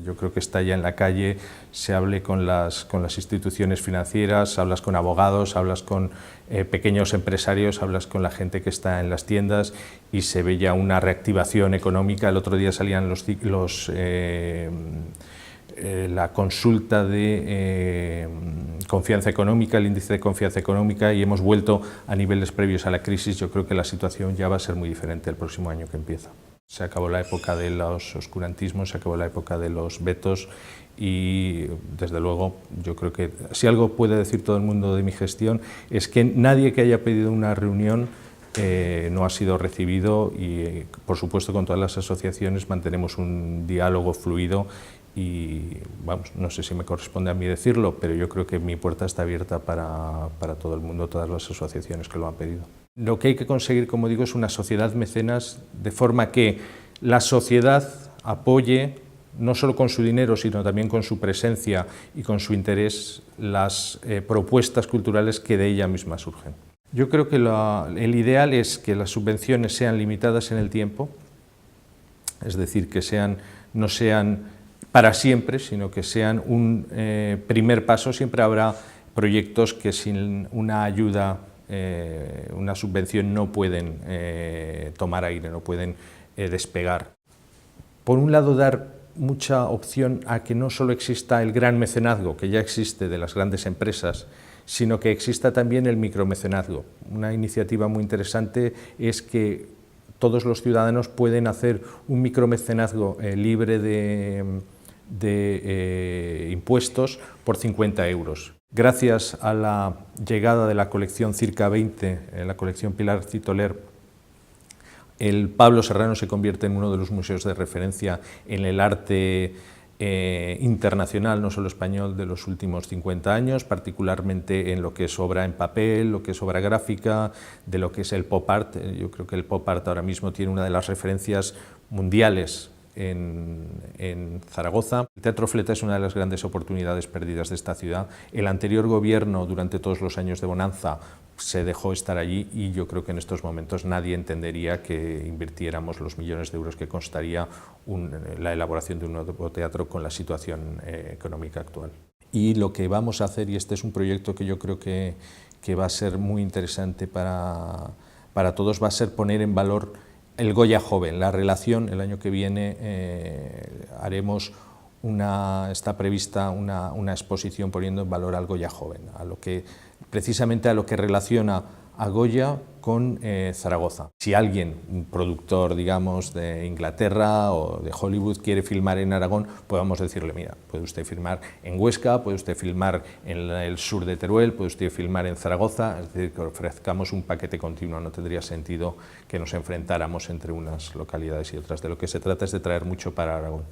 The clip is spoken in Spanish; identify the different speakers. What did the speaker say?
Speaker 1: Yo creo que está ya en la calle, se hable con las instituciones financieras, hablas con abogados, hablas con pequeños empresarios, hablas con la gente que está en las tiendas y se ve ya una reactivación económica. El otro día salían la consulta de confianza económica, el índice de confianza económica, y hemos vuelto a niveles previos a la crisis. Yo creo que la situación ya va a ser muy diferente el próximo año que empieza. Se acabó la época de los oscurantismos, se acabó la época de los vetos y, desde luego, yo creo que si algo puede decir todo el mundo de mi gestión es que nadie que haya pedido una reunión no ha sido recibido y, por supuesto, con todas las asociaciones mantenemos un diálogo fluido y, vamos, no sé si me corresponde a mí decirlo, pero yo creo que mi puerta está abierta para todo el mundo, todas las asociaciones que lo han pedido. Lo que hay que conseguir, como digo, es una sociedad mecenas, de forma que la sociedad apoye, no solo con su dinero, sino también con su presencia y con su interés, las propuestas culturales que de ella misma surgen. Yo creo que el ideal es que las subvenciones sean limitadas en el tiempo, es decir, que no sean para siempre, sino que sean un primer paso. Siempre habrá proyectos que sin una ayuda, una subvención, no pueden tomar aire, no pueden despegar. Por un lado, dar mucha opción a que no solo exista el gran mecenazgo, que ya existe de las grandes empresas, sino que exista también el micromecenazgo. Una iniciativa muy interesante es que todos los ciudadanos pueden hacer un micromecenazgo libre de impuestos por 50 euros. Gracias a la llegada de la colección Circa 20, la colección Pilar Citoler, el Pablo Serrano se convierte en uno de los museos de referencia en el arte internacional, no solo español, de los últimos 50 años, particularmente en lo que es obra en papel, lo que es obra gráfica, de lo que es el pop art. Yo creo que el pop art ahora mismo tiene una de las referencias mundiales en Zaragoza. El Teatro Fleta es una de las grandes oportunidades perdidas de esta ciudad. El anterior gobierno, durante todos los años de bonanza, se dejó estar allí y yo creo que en estos momentos nadie entendería que invirtiéramos los millones de euros que costaría la elaboración de un nuevo teatro con la situación económica actual. Y lo que vamos a hacer, y este es un proyecto que yo creo que va a ser muy interesante para todos, va a ser poner en valor el Goya joven, la relación. El año que viene está prevista una exposición poniendo en valor al Goya joven, precisamente a lo que relaciona a Goya con Zaragoza. Si alguien, un productor, digamos, de Inglaterra o de Hollywood, quiere filmar en Aragón, podemos decirle, mira, puede usted filmar en Huesca, puede usted filmar en el sur de Teruel, puede usted filmar en Zaragoza, es decir, que ofrezcamos un paquete continuo. No tendría sentido que nos enfrentáramos entre unas localidades y otras. De lo que se trata es de traer mucho para Aragón.